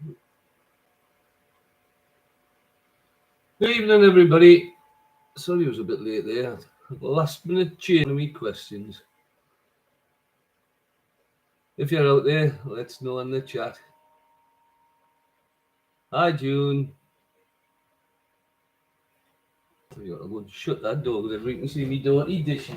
Good evening, everybody. Sorry I was a bit late there. Last minute change of me questions. If you're out there, let's know in the chat. Hi, June. You gotta go and shut that door because everybody can see me dirty dishes.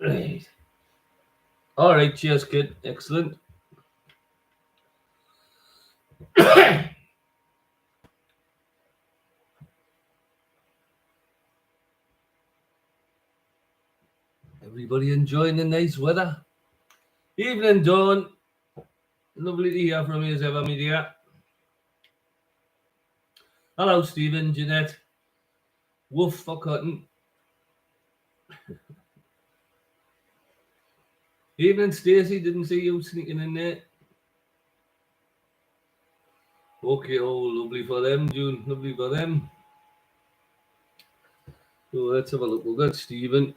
Right. All right, cheers, kid. Excellent. Everybody enjoying the nice weather. Evening, Dawn. Lovely to hear from you as ever, my dear. Hello, Stephen, Jeanette. Woof for cotton. Evening, Stacey. Didn't see you sneaking in there. Okay, oh, lovely for them, June. Lovely for them. So let's have a look. We've got Stephen,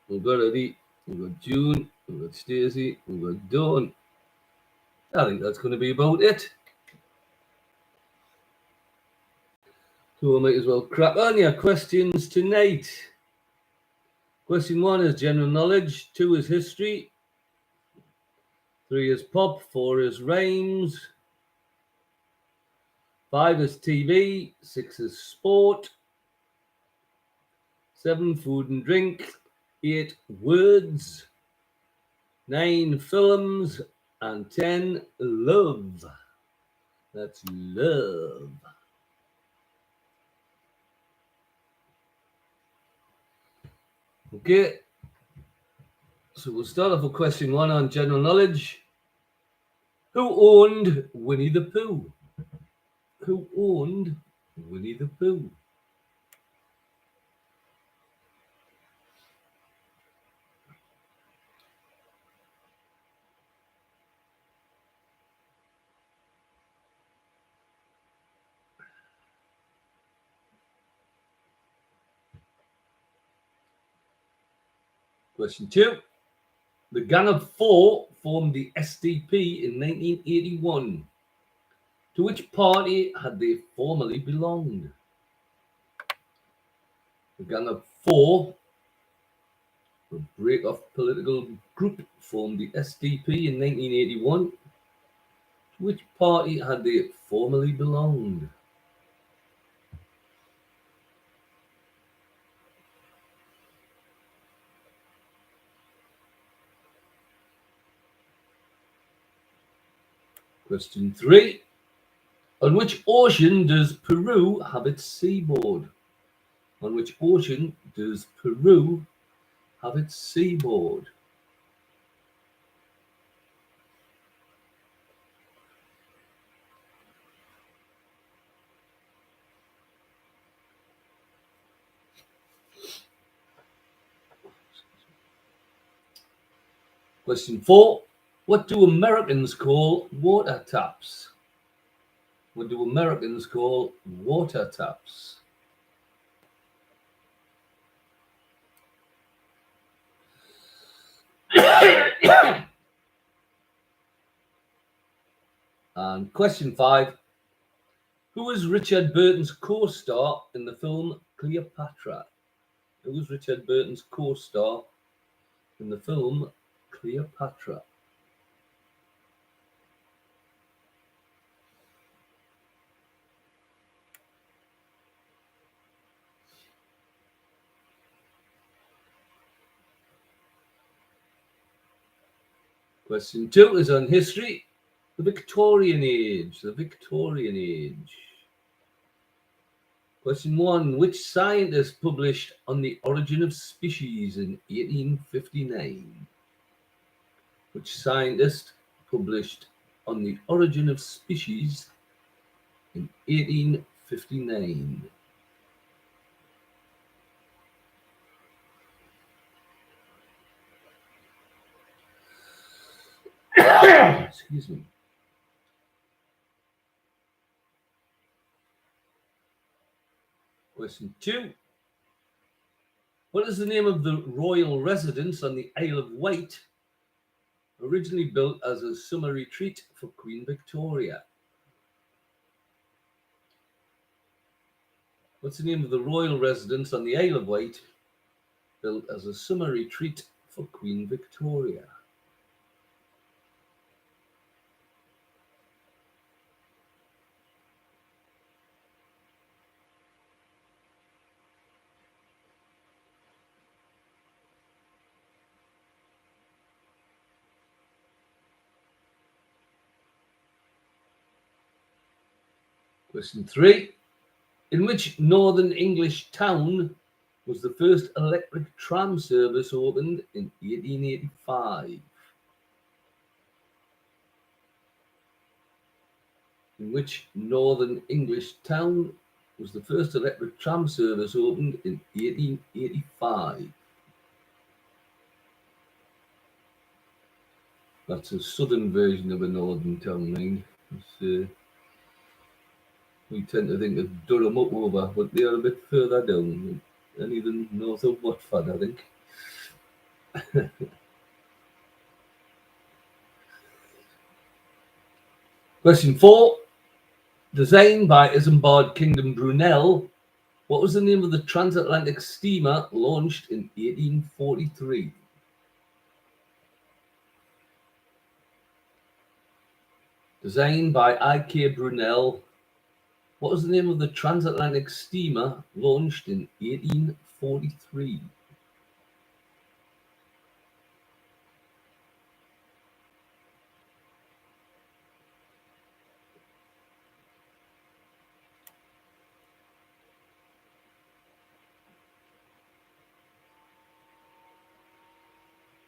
we've got Eddie, we've got June, we've got Stacey, we've got Dawn. I think that's going to be about it. So we might as well crack on your questions tonight. Question 1 is general knowledge, 2 is history, 3 is pop, 4 is rhymes, 5 is TV, 6 is sport, 7 food and drink, 8 words, 9 films, and 10 love. That's love. Okay, so we'll start off with question 1 on general knowledge. Who owned Winnie the Pooh? Who owned Winnie the Pooh? Question 2. The Gang of Four formed the SDP in 1981. To which party had they formerly belonged? The Gang of Four, a break-off political group, formed the SDP in 1981. To which party had they formerly belonged? Question 3. On which ocean does Peru have its seaboard? On which ocean does Peru have its seaboard? Question 4. What do Americans call water taps? What do Americans call water taps? And question 5. Who was Richard Burton's co-star in the film Cleopatra? Who was Richard Burton's co-star in the film Cleopatra? Question 2 is on history. The Victorian Age. The Victorian Age. Question 1. Which scientist published On the Origin of Species in 1859? Which scientist published On the Origin of Species in 1859? Excuse me. Question 2. What is the name of the royal residence on the Isle of Wight, originally built as a summer retreat for Queen Victoria? What's the name of the royal residence on the Isle of Wight, built as a summer retreat for Queen Victoria? Question 3. In which northern English town was the first electric tram service opened in 1885? In which northern English town was the first electric tram service opened in 1885? That's a southern version of a northern town line. We tend to think of Durham up over, but they are a bit further down, and even north of Watford, I think. Question 4. Designed by Isambard Kingdom Brunel, what was the name of the transatlantic steamer launched in 1843? Designed by I.K. Brunel, what was the name of the transatlantic steamer launched in 1843?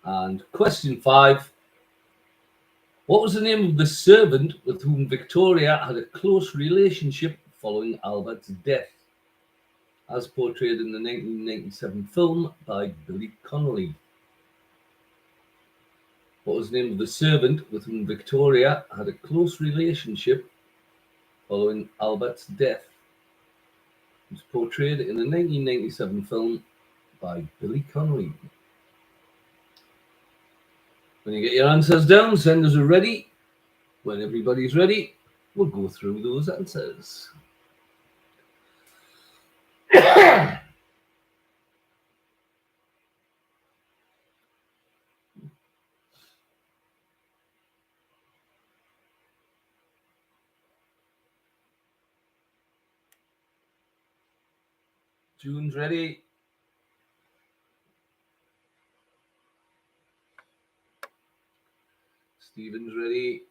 And question 5. What was the name of the servant with whom Victoria had a close relationship following Albert's death, as portrayed in the 1997 film by Billy Connolly? What was the name of the servant with whom Victoria had a close relationship following Albert's death? It was portrayed in the 1997 film by Billy Connolly. When you get your answers down, send us a ready. When everybody's ready, we'll go through those answers. June's ready. Stephen's ready.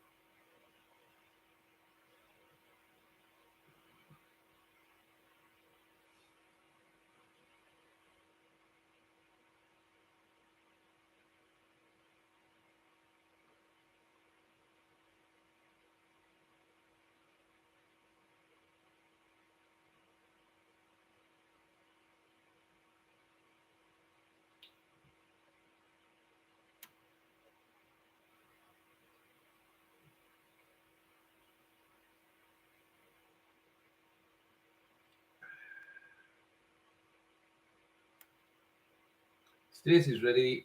Stacey's ready.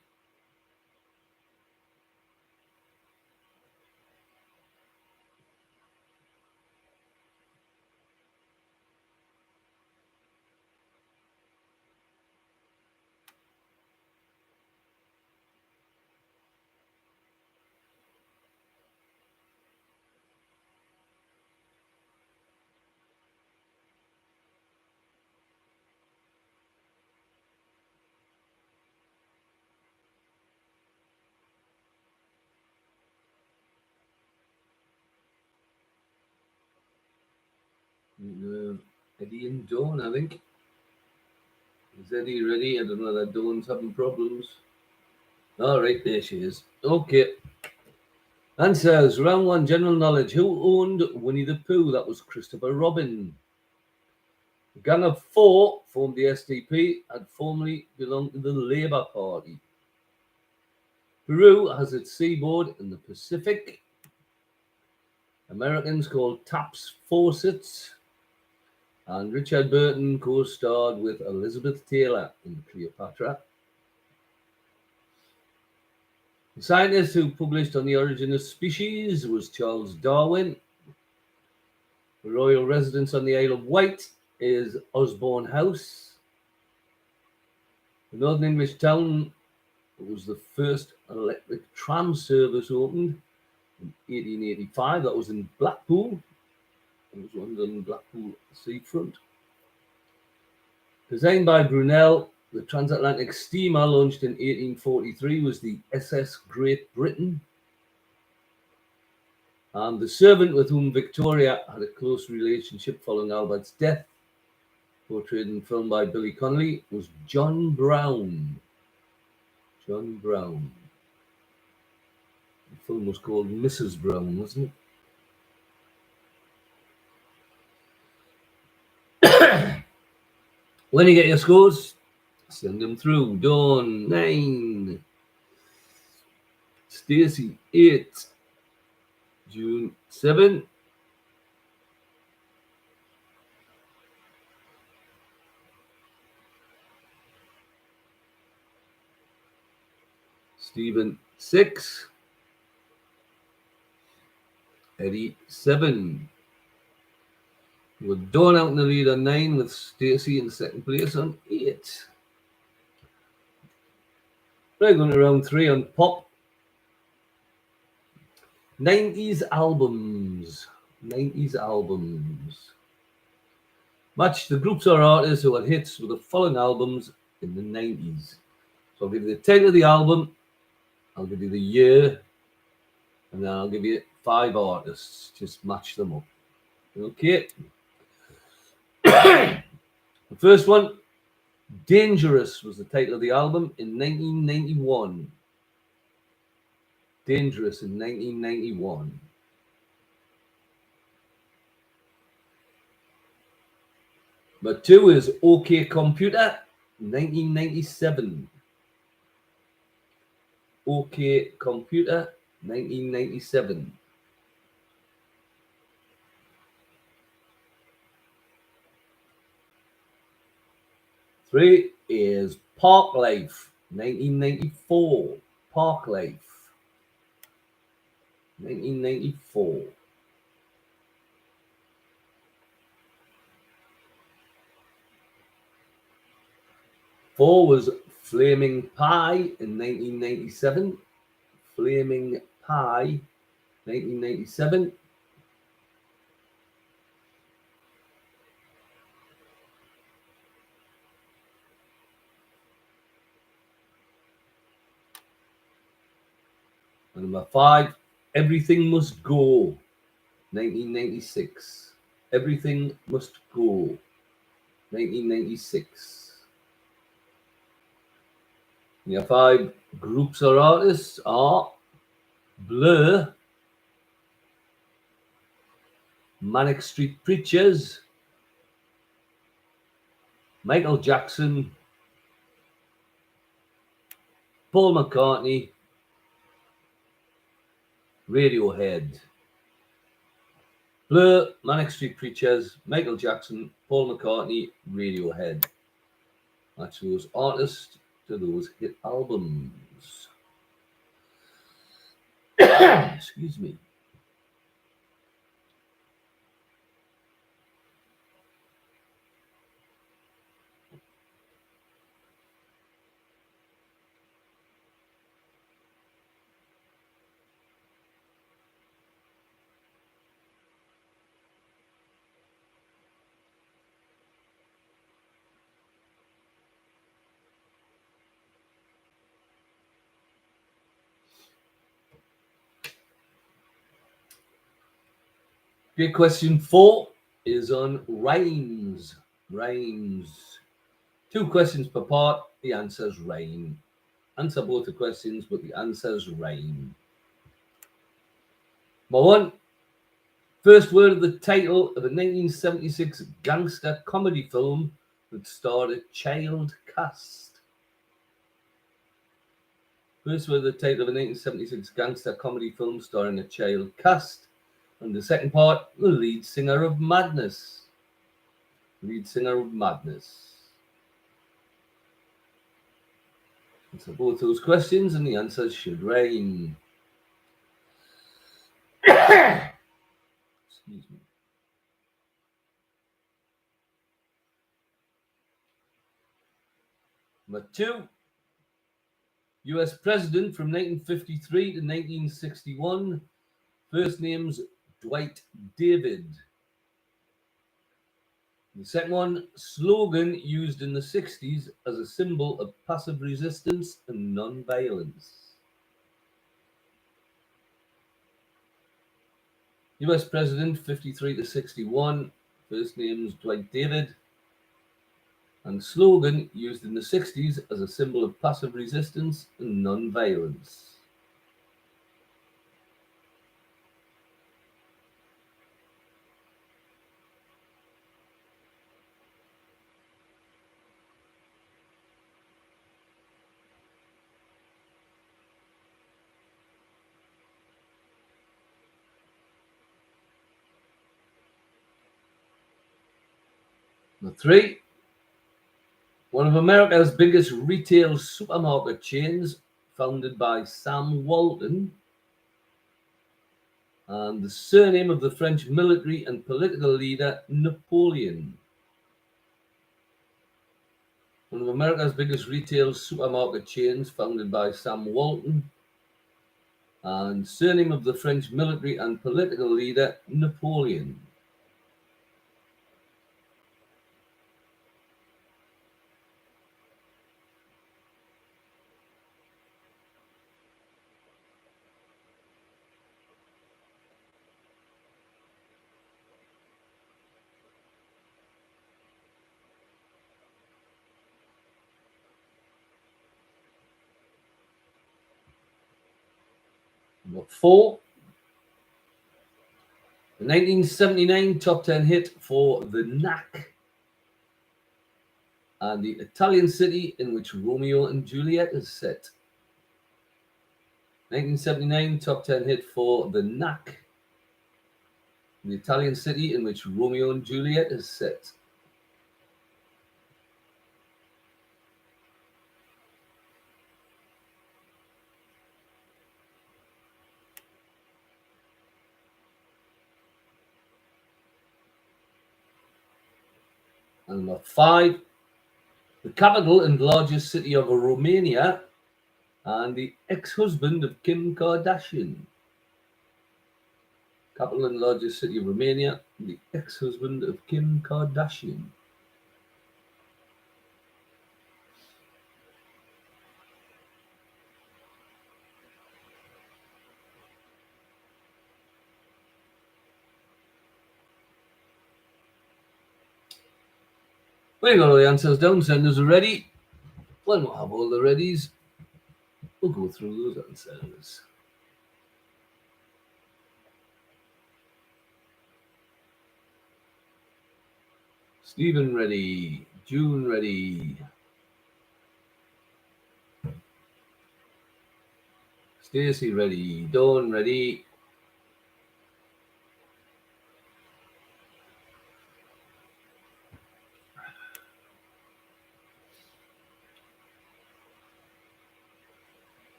Eddie and Dawn, I think. Is Eddie ready? I don't know that Dawn's having problems. All right, there she is. Okay. Answers. Round 1, general knowledge. Who owned Winnie the Pooh? That was Christopher Robin. A gang of 4 formed the SDP, had formerly belonged to the Labour Party. Peru has its seaboard in the Pacific. Americans called taps faucets. And Richard Burton co-starred with Elizabeth Taylor in Cleopatra. The scientist who published on the origin of species was Charles Darwin. The royal residence on the Isle of Wight is Osborne House. The Northern English town was the first electric tram service opened in 1885. That was in Blackpool. It was one on Blackpool seafront. Designed by Brunel, the transatlantic steamer launched in 1843 was the SS Great Britain. And the servant with whom Victoria had a close relationship following Albert's death, portrayed in film by Billy Connolly, was John Brown. John Brown. The film was called Mrs. Brown, wasn't it? When you get your scores, send them through. Dawn, 9. Stacey, 8. June, 7. Stephen, 6. Eddie, 7. We're Dawn out in the lead on 9 with Stacey in second place on 8. We're going to round 3 on pop. 90s albums. 90s albums. Match the groups or artists who had hits with the following albums in the 90s. So I'll give you the title of the album, I'll give you the year, and then I'll give you 5 artists. Just match them up. Okay. The first one, Dangerous, was the title of the album in 1991. Dangerous in 1991. Number 2 is OK Computer, 1997. OK Computer, 1997. Three is Park Life, 1994. Park Life, 1994. Four was Flaming Pie in 1997. Flaming Pie, 1997. And number 5, Everything Must Go, 1996. Everything Must Go, 1996. And your 5 groups or artists are Blur, Manic Street Preachers, Michael Jackson, Paul McCartney, Radiohead. Blur, Manic Street Preachers, Michael Jackson, Paul McCartney, Radiohead. Match those artists to those hit albums. Excuse me. Okay, question 4 is on rhymes. Rhymes. 2 questions per part. The answers rhyme. Answer both the questions, but the answers rhyme. Number 1. First word of the title of a 1976 gangster comedy film that starred a child cast. First word of the title of a 1976 gangster comedy film starring a child cast. And the second part, the lead singer of Madness. lead singer of Madness? Answer both those questions and the answers should rhyme. Excuse me. Number 2. US President from 1953 to 1961. First name's Dwight David. The second one, slogan used in the 60s as a symbol of passive resistance and non-violence. US President 53 to 61. First name's Dwight David. And slogan used in the 60s as a symbol of passive resistance and non-violence. Number 3. One of America's biggest retail supermarket chains, founded by Sam Walton, and the surname of the French military and political leader Napoleon. One of America's biggest retail supermarket chains, founded by Sam Walton, and surname of the French military and political leader Napoleon. Number 4. The 1979 top 10 hit for The Knack, and the Italian city in which Romeo and Juliet is set. 1979 top 10 hit for The Knack, the Italian city in which Romeo and Juliet is set. And number 5, the capital and largest city of Romania, and the ex-husband of Kim Kardashian. Capital and largest city of Romania, and the ex-husband of Kim Kardashian. We got all the answers down. Senders are ready. When we'll have all the readies, we'll go through those answers. Stephen ready. June ready. Stacey ready. Dawn ready.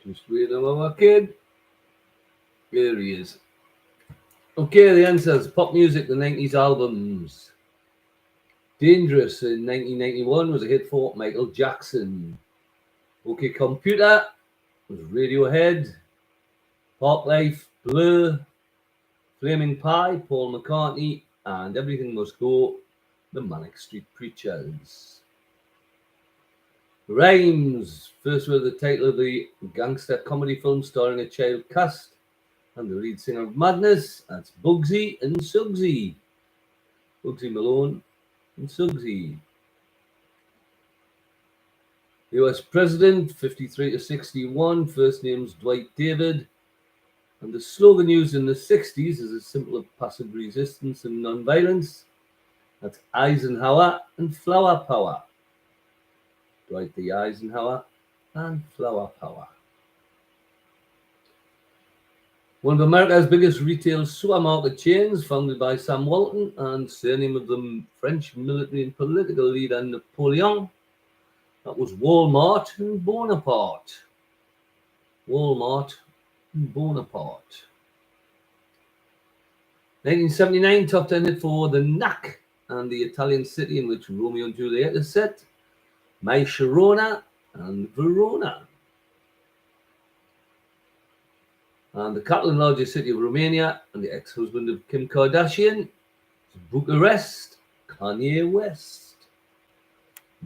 Just wait a moment, kid. There he is. Okay, the answers. Pop music, the 90s albums. Dangerous in 1991 was a hit for Michael Jackson. OK Computer was Radiohead. Parklife, Blur. Flaming Pie, Paul McCartney. And Everything Must Go, The Manic Street Preachers. Rhymes. First word, the title of the gangster comedy film starring a child cast and the lead singer of Madness. That's Bugsy and Sugsy. Bugsy Malone and Sugsy. US President, 53 to 61. First name's Dwight David. And the slogan used in the 60s is a symbol of passive resistance and non-violence. That's Eisenhower and Flower Power. Dwight D. Eisenhower and Flower Power. One of America's biggest retail supermarket chains, founded by Sam Walton and surname of the French military and political leader Napoleon. That was Walmart and Bonaparte. Walmart and Bonaparte. 1979 top 10 hit for The Knack and the Italian city in which Romeo and Juliet is set. My Sharona and Verona. And the capital and largest city of Romania and the ex-husband of Kim Kardashian is Bucharest, Kanye West.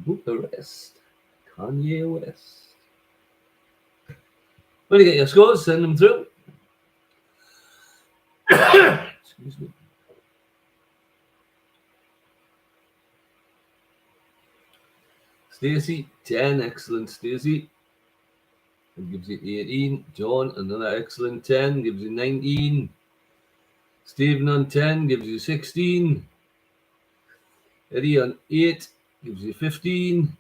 Bucharest, Kanye West. When you get your scores, send them through. Excuse me. Stacey, 10. Excellent, Stacey. That gives you 18. John, another excellent 10. Gives you 19. Stephen on 10. Gives you 16. Eddie on 8. Gives you 15.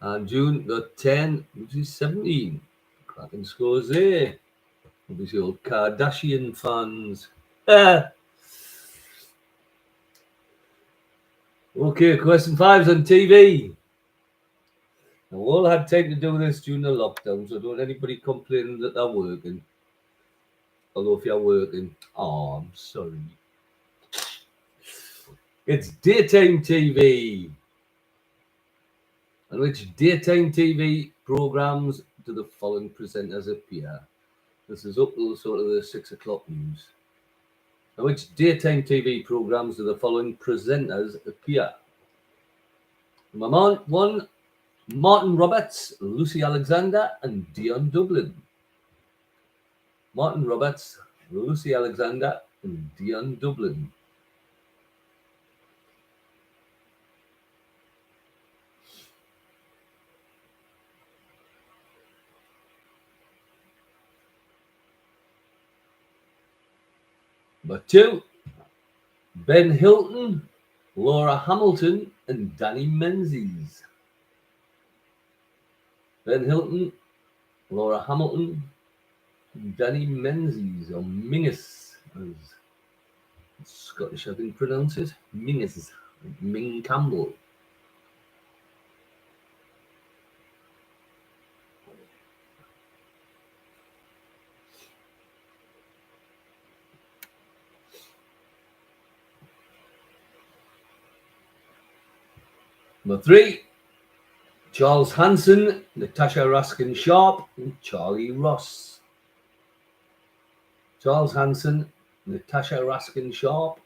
And June got 10. Gives you 17. Cracking scores there. Obviously, old Kardashian fans. Okay, question 5's on TV. Now, we all had time to do this during the lockdown, so don't anybody complain that they're working. Although if you're working, I'm sorry. It's daytime TV. On which daytime TV programs do the following presenters appear? This is up to sort of the 6 o'clock news. On which daytime TV programs do the following presenters appear? Number 1, Martin Roberts, Lucy Alexander, and Dion Dublin. Martin Roberts, Lucy Alexander, and Dion Dublin. Number 2, Ben Hilton, Laura Hamilton, and Danny Menzies. Ben Hilton, Laura Hamilton, and Danny Menzies, or Mingus, as Scottish I think pronounce it. Mingus, Ming Campbell. Number 3, Charles Hanson, Natasha Raskin Sharp, and Charlie Ross. Charles Hanson, Natasha Raskin Sharp,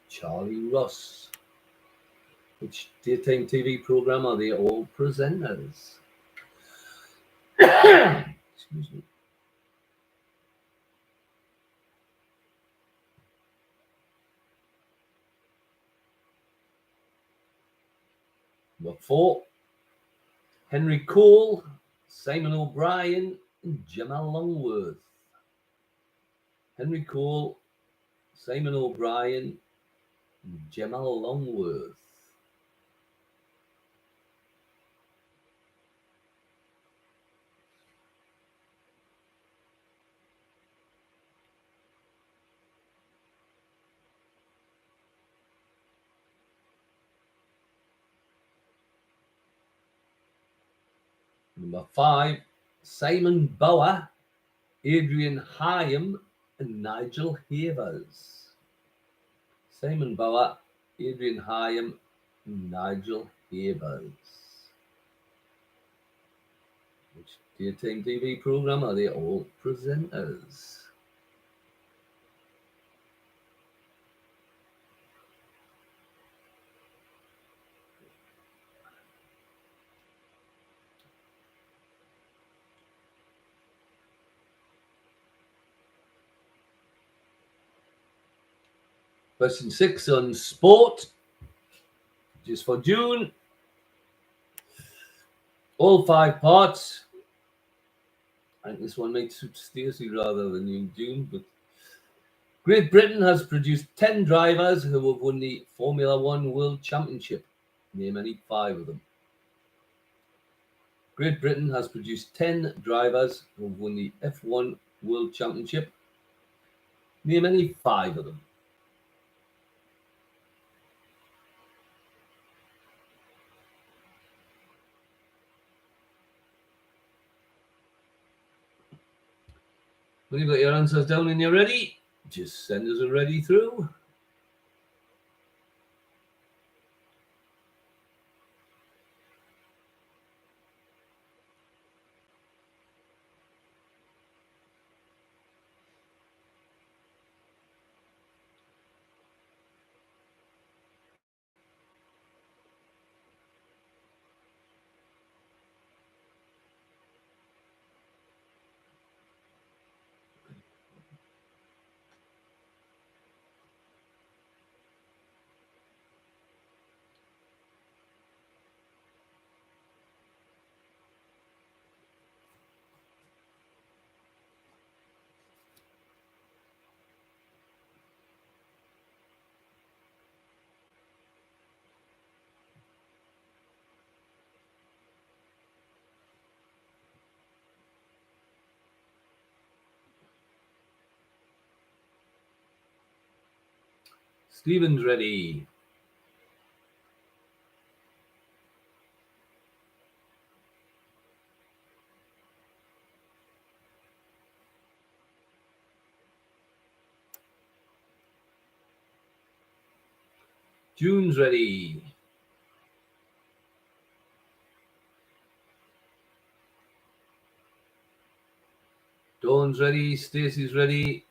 Charlie Ross. Which daytime TV program are they all presenters? Excuse me. Number 4, Henry Cole, Simon O'Brien, and Gemma Longworth. Henry Cole, Simon O'Brien, and Gemma Longworth. Number 5, Simon Bauer, Adrian Hyam, and Nigel Havers. Simon Bauer, Adrian Hyam, and Nigel Havers. Which daytime TV program are they all presenters? Question 6 on sport, just for June. All 5 parts. I think this one might suit Stacey rather than you, June, but Great Britain has produced 10 drivers who have won the Formula One World Championship. Name any 5 of them. Great Britain has produced 10 drivers who have won the F1 World Championship. Name any 5 of them. When you've got your answers down and you're ready, just send us a ready through. Stephen's ready. June's ready. Dawn's ready. Stacey's ready.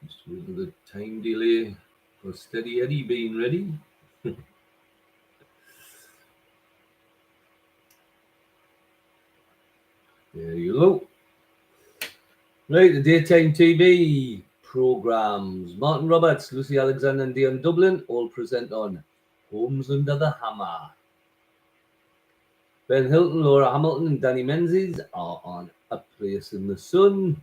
Just waiting for the time delay for Steady Eddie being ready. There you go. Right, the daytime TV programmes. Martin Roberts, Lucy Alexander and Dion Dublin all present on Homes Under the Hammer. Ben Hilton, Laura Hamilton and Danny Menzies are on A Place in the Sun.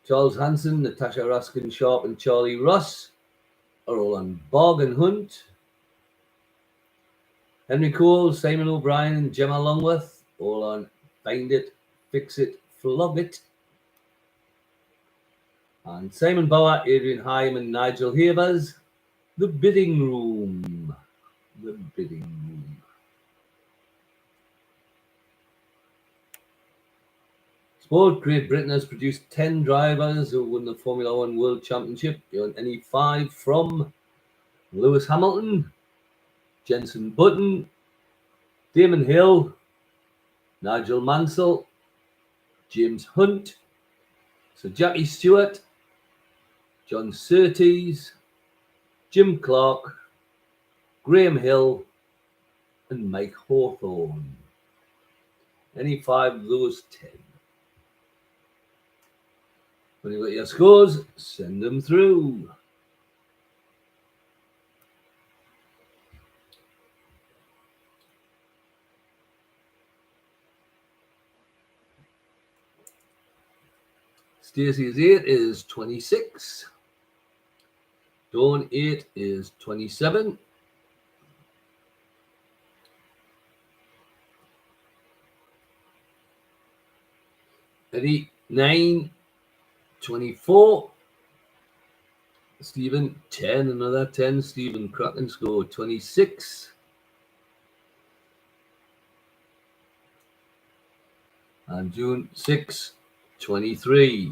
Charles Hanson, Natasha Raskin-Sharp and Charlie Ross are all on Bargain Hunt. Henry Cole, Simon O'Brien and Gemma Longworth all on Find It, Fix It, Flog It. And Simon Bauer, Adrian Heim and Nigel Havers, The Bidding Room. The Bidding Room. Sport, Great Britain has produced 10 drivers who won the Formula One World Championship. You want any 5 from Lewis Hamilton, Jenson Button, Damon Hill, Nigel Mansell, James Hunt, Sir Jackie Stewart, John Surtees, Jim Clark, Graham Hill, and Mike Hawthorne. Any 5 of those 10. When you got your scores, send them through. Stacey's 8 is 26. Dawn 8 is 27. Eddie 9, 24. Stephen 10, another 10. Stephen Kraken score 26. And June 6, 23.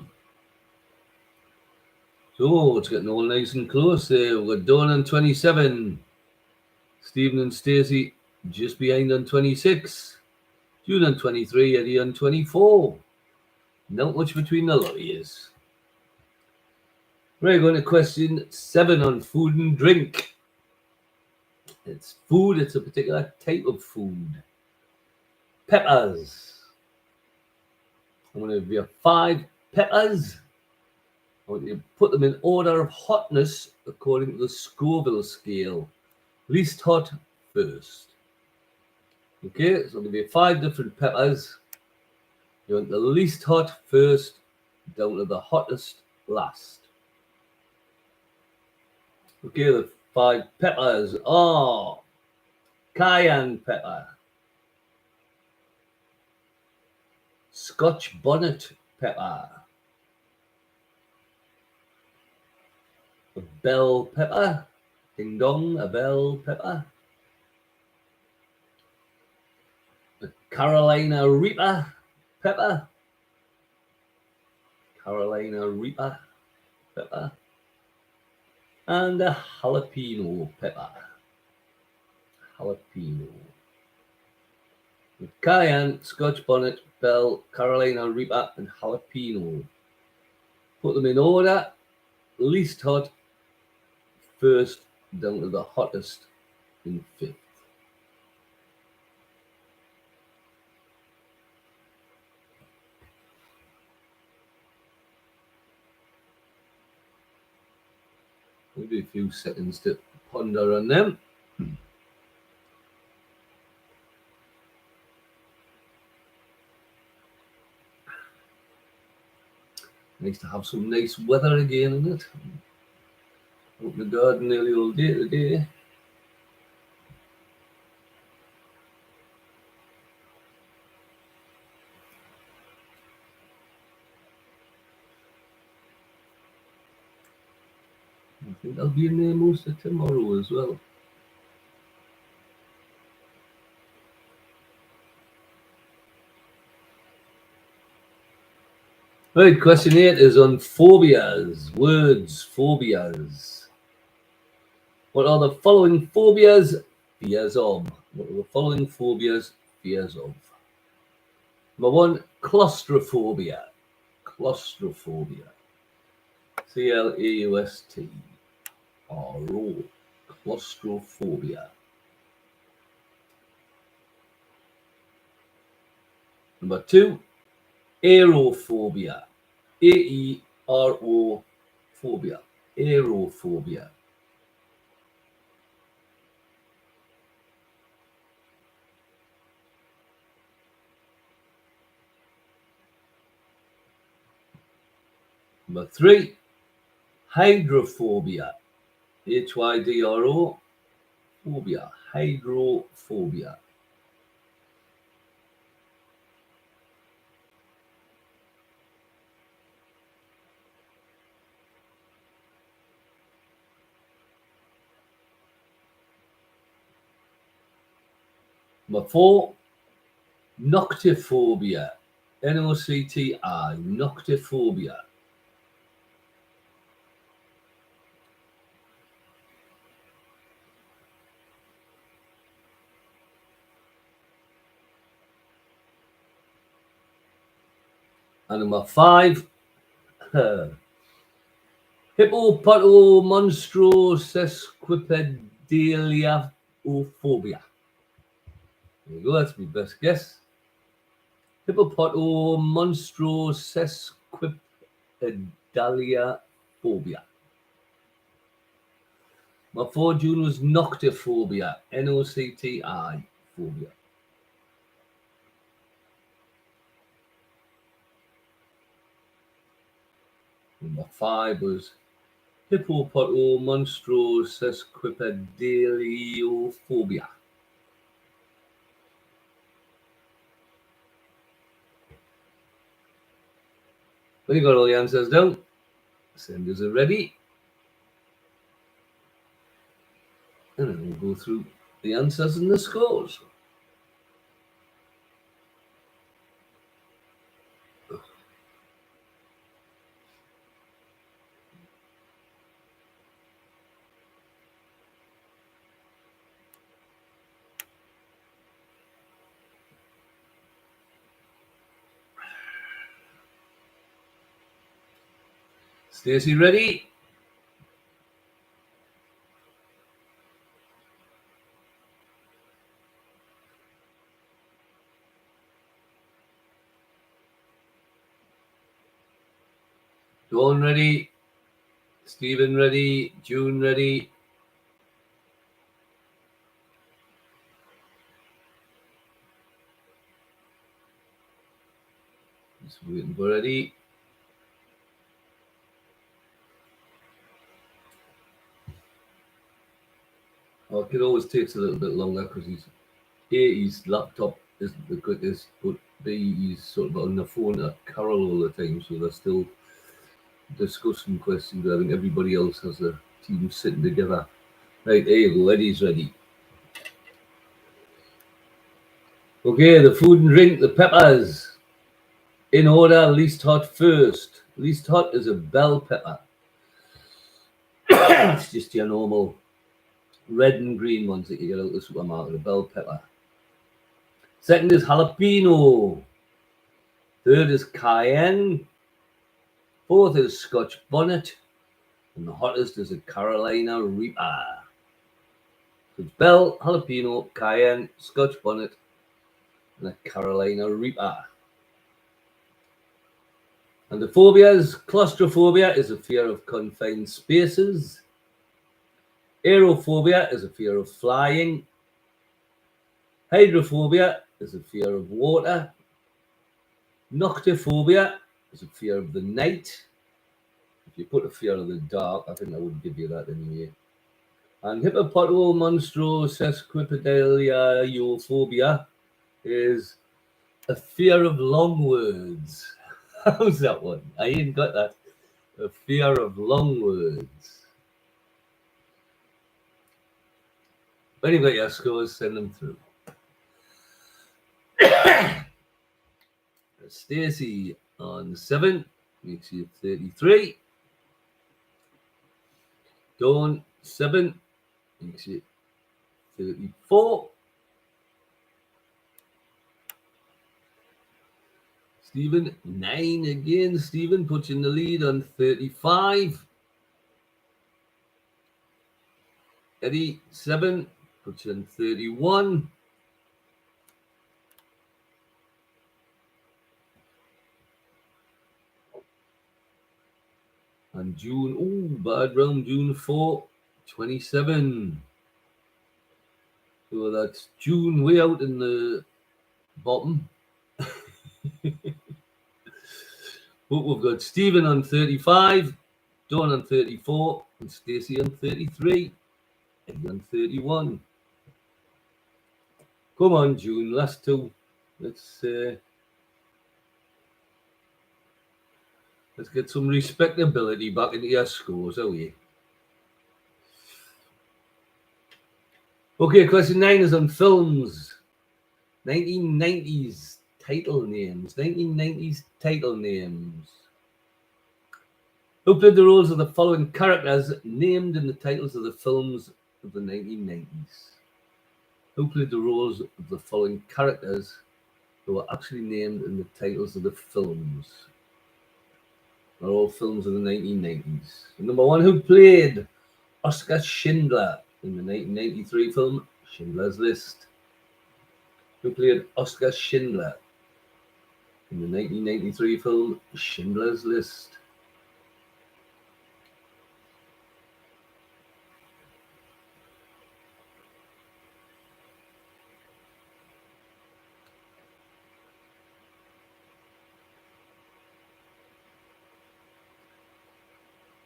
So it's getting all nice and close there. We've got Dawn on 27. Stephen and Stacey just behind on 26. June on 23. Eddie on 24. Not much between the lawyers. We're going to question 7 on food and drink. It's food, it's a particular type of food. Peppers. I'm going to give you 5 peppers. I want you to put them in order of hotness according to the Scoville scale. Least hot first. Okay, so I'll give you 5 different peppers. You want the least hot first, down to the hottest last. Okay, the 5 peppers are cayenne pepper, Scotch bonnet pepper, a bell pepper, ding dong, a bell pepper, a Carolina Reaper pepper, Carolina Reaper pepper, and a jalapeno pepper, jalapeno. Cayenne, Scotch bonnet, bell, Carolina Reaper, and jalapeno. Put them in order, least hot first, down to the hottest in 5th. We'll do a few seconds to ponder on them. Nice to have some nice weather again, isn't it? Out in the garden nearly all day today. I think I'll be in there most of tomorrow as well. Right, question 8 is on phobias. Words, phobias. What are the following phobias? Fears of. What are the following phobias? Fears of. Number 1, claustrophobia. Claustrophobia. Claustro. Claustrophobia. Number 2, aerophobia. A-E-R-O phobia. Aerophobia. Number 3, hydrophobia. H-Y-D-R-O phobia. Hydrophobia. Number 4, noctiphobia. N-O-C-T-I. Noctiphobia. And number 5, hippopotomonstrosesquipedaliophobia. There you go, that's my best guess. Hippopotomonstrosesquipedaliophobia. My 4 June was noctiphobia. N-O-C-T-I phobia. Number 5 was hippopotomonstrosesquipedaliophobia. When you got all the answers down, senders are ready. And then we'll go through the answers and the scores. Stacey, ready? Dawn ready? Stephen ready? June ready? Just waiting for ready. Oh, it always takes a little bit longer because his laptop isn't the quickest, but B, he's sort of on the phone at Carol all the time, so they're still discussing questions. I think everybody else has a team sitting together. Right, there you go. Eddie's ready. Okay, the food and drink, the peppers. In order, least hot first. Least hot is a bell pepper. It's just your normal red and green ones that you get out of the supermarket, a bell pepper. Second is jalapeno. Third is cayenne. Fourth is Scotch bonnet. And the hottest is a Carolina Reaper. So it's bell, jalapeno, cayenne, Scotch bonnet, and a Carolina Reaper. And the phobias, claustrophobia is a fear of confined spaces. Aerophobia is a fear of flying. Hydrophobia is a fear of water. Noctophobia is a fear of the night. If you put a fear of the dark, I think I would give you that anyway. And hippopotomonstrosesquipedaliophobia is a fear of long words. How's that one? I ain't got that. A fear of long words. When you got your scores, send them through. Stacey on 7 makes you 33. Dawn 7 makes you 34. Stephen 9 again. Stephen puts you in the lead on 35. Eddie 7 puts you on 31. And June, bad round, June 4, 27. So that's June way out in the bottom. But we've got Stephen on 35, Dawn on 34, and Stacey on 33, Eddie on 31. Come on, June, last two. Let's get some respectability back into your scores, are we? Okay, question 9 is on films. 1990s title names. 1990s title names. Who played the roles of the following characters named in the titles of the films of the 1990s? Who played the roles of the following characters who were actually named in the titles of the films? They're all films of the 1990s. Number 1, who played Oskar Schindler in the 1993 film Schindler's List? Who played Oskar Schindler in the 1993 film Schindler's List?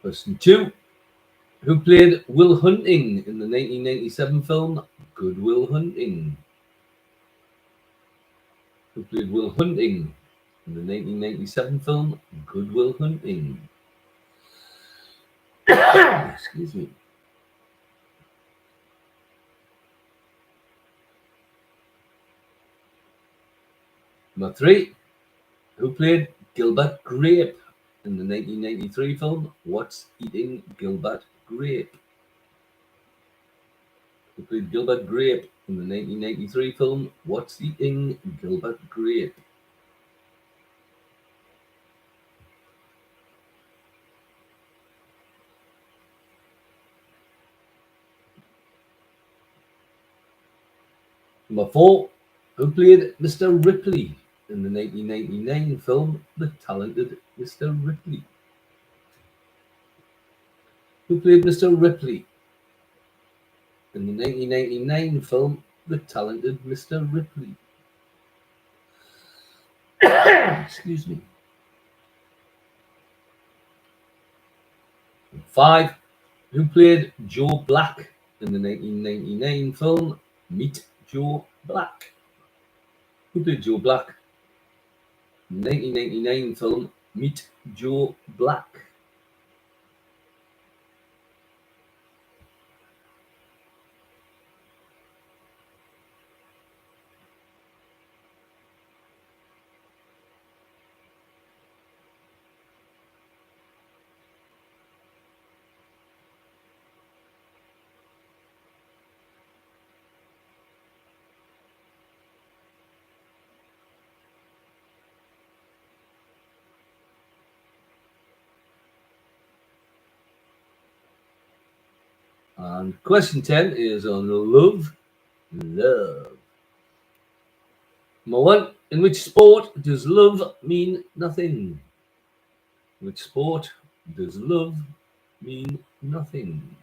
Question 2. Who played Will Hunting in the 1997 film Good Will Hunting? Who played Will Hunting in the 1997 film Good Will Hunting? Excuse me. Number 3. Who played Gilbert Grape in the 1993 film What's Eating Gilbert Grape? Who played Gilbert Grape in the 1993 film What's Eating Gilbert Grape? Number 4. Who played Mr. Ripley in the 1999 film The Talented Mr. Ripley? Who played Mr. Ripley in the 1999 film The Talented Mr. Ripley? Excuse me. 5. Who played Joe Black in the 1999 film Meet Joe Black? Who played Joe Black in the 1999 film Meet Joe Black? And question 10 is on love. Love. Number 1. In which sport does love mean nothing? In which sport does love mean nothing?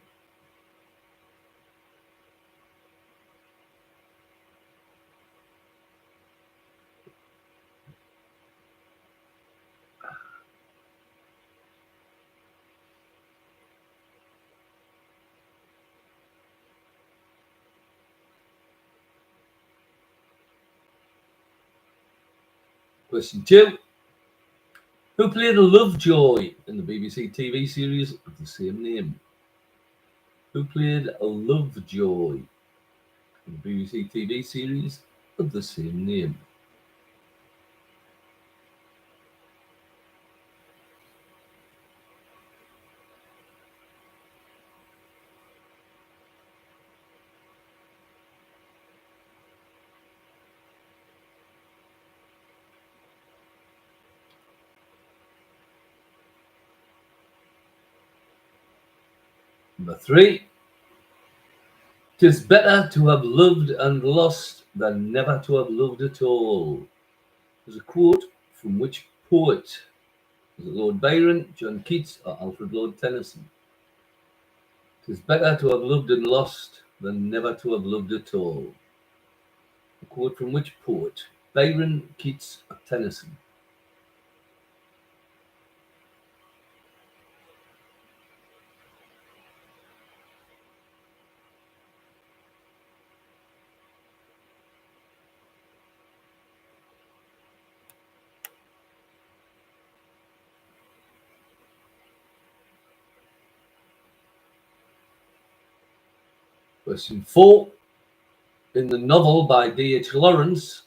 Question 2. Who played Lovejoy in the BBC TV series of the same name? Who played Lovejoy in the BBC TV series of the same name? Number 3. "'Tis better to have loved and lost than never to have loved at all." There's a quote from which poet? Is it Lord Byron, John Keats, or Alfred Lord Tennyson? "'Tis better to have loved and lost than never to have loved at all." A quote from which poet? Byron, Keats, or Tennyson? Question 4. In the novel by D.H. Lawrence,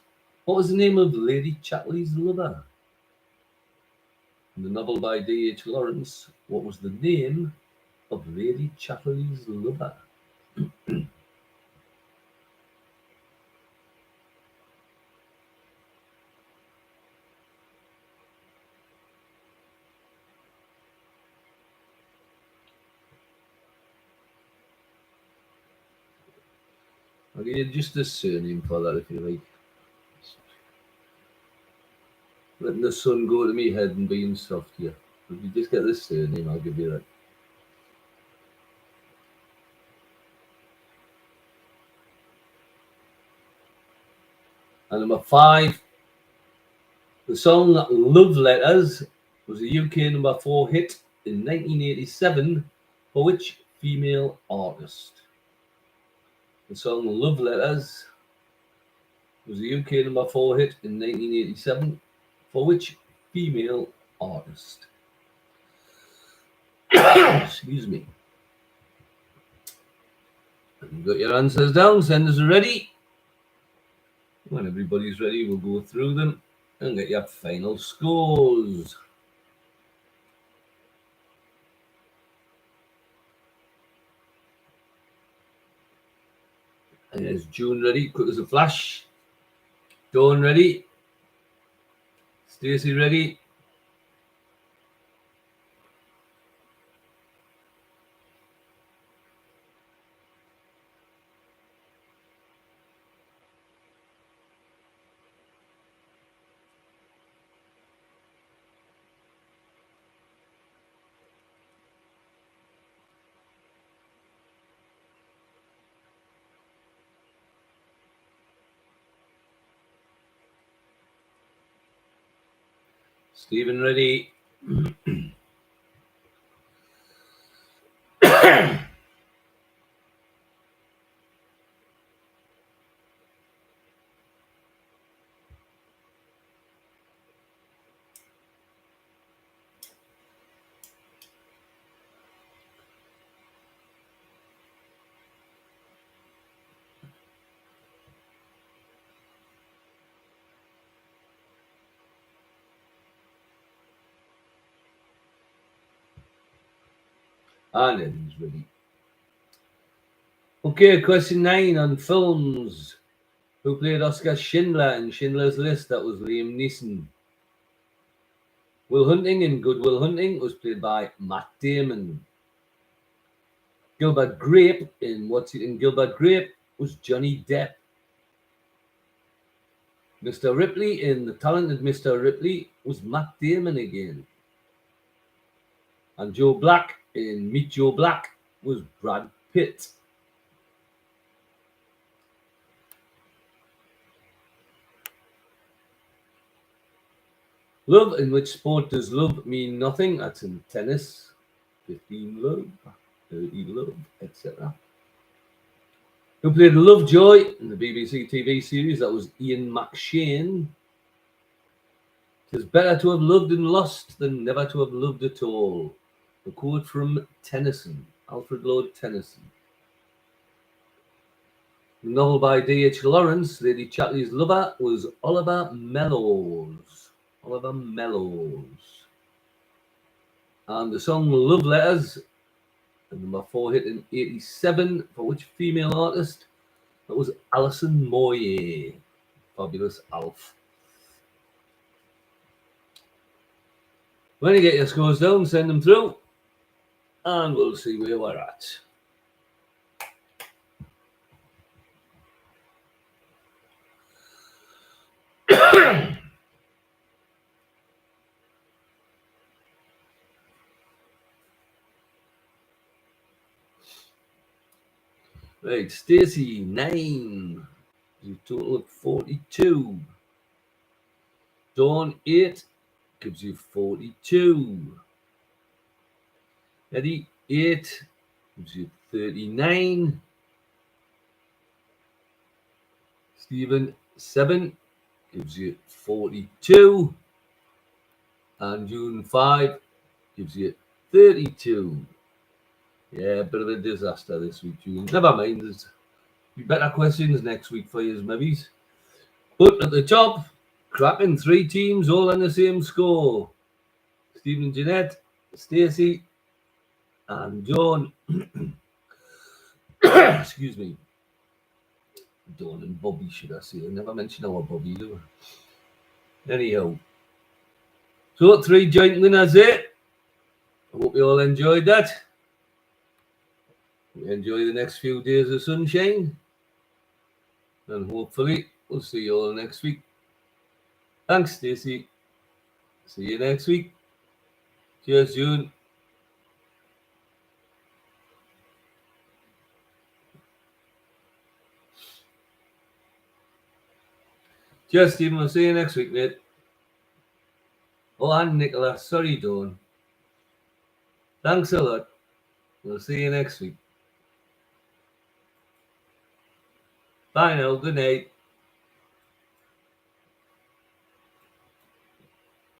what was the name of Lady Chatterley's lover? In the novel by D.H. Lawrence, what was the name of Lady Chatterley's lover? I'll give you just a surname for that if you like. Letting the sun go to me head and being soft here. If you just get this surname, I'll give you that. And number 5, the song Love Letters was a UK number 4 hit in 1987 for which female artist? The song Love Letters was a UK number 4 hit in 1987 for which female artist? Excuse me. You've got your answers down, senders are ready. When everybody's ready, we'll go through them and get your final scores. And is June ready? Quick as a flash. Dawn ready? Stacey ready? Stephen, ready? And he's ready. Okay, question 9 on films. Who played Oscar Schindler in Schindler's List? That was Liam Neeson. Will Hunting in Good Will Hunting was played by Matt Damon. Gilbert Grape in What's It in Gilbert Grape was Johnny Depp. Mr. Ripley in The Talented Mr. Ripley was Matt Damon again. And Joe Black in Meet Joe Black was Brad Pitt. Love, in which sport does love mean nothing? That's in tennis. 15 love, 30 love, etc. Who played Lovejoy in the BBC TV series? That was Ian McShane. It is better to have loved and lost than never to have loved at all. A quote from Tennyson, Alfred Lord Tennyson. The novel by D.H. Lawrence, Lady Chatterley's lover, was Oliver Mellows. Oliver Mellows. And the song Love Letters, the number 4 hit in 87, for which female artist? That was Alison Moyet. Fabulous Alf. When you get your scores down, send them through, and we'll see where we're at. Right, Stacey, 9. A total of 42. Dawn, 8. Gives you 42. Eddie, 8. Gives you 39. Stephen, 7. Gives you 42. And June, 5. Gives you 32. Yeah, a bit of a disaster this week, June. Never mind, there's be better questions next week for you, maybe. But at the top, cracking 3 teams all on the same score. Stephen, Jeanette, Stacey, and John. Excuse me. Dawn and Bobby, should I say? I never mentioned our Bobby, do I? Anyhow. So, 3 joint winners there. I hope you all enjoyed that. Enjoy the next few days of sunshine. And hopefully, we'll see you all next week. Thanks, Stacey. See you next week. Cheers, June. Cheers, Stephen. We'll see you next week, mate. Oh, and Nicola. Sorry, Dawn. Thanks a lot. We'll see you next week. Bye now. Good night.